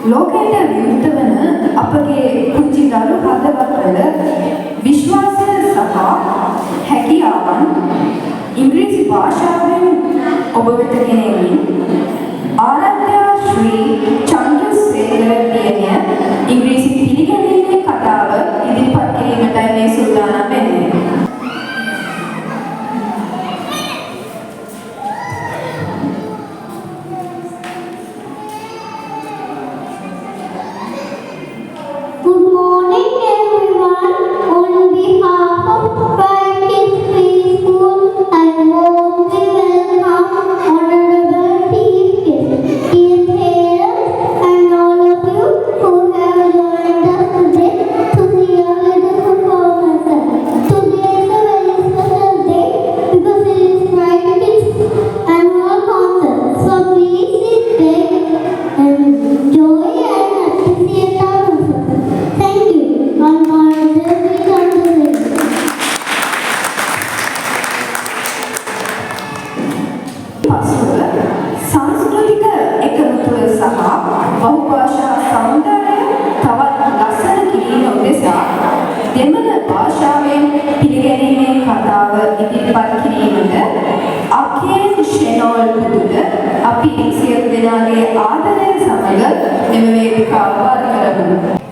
ලෝකයට විරුද්ධ වන අපගේ කුංචි දරු හදවත්වල විශ්වාසය සහ හැකියාවන් ඉංග්‍රීසි භාෂාවෙන් ඔබ වෙත ගෙනෙමින් ආරාධ්‍ය ශ්‍රී චන්ද්‍රසේකර පියනිය ඉංග්‍රීසි පිළිගැනීමේ කතාව ඉදිරිපත් කිරීමටයි මේ සූදානම් වෙන්නේ. සංස්කෘතික එකමුතුව සහ බහුභාෂා සෞන්දර්යය තවත් ලස්සන කිරීම උදෙසා දෙමළ භාෂාවෙන් පිළිගැනීමේ කතාව ඉදිරිපත් කිරීමට අකේන් ෂෙනෝල් පුදුද අපි සියලු දෙනාගේ ආදරය සමග මෙම වේදිකාව වාර කරමු.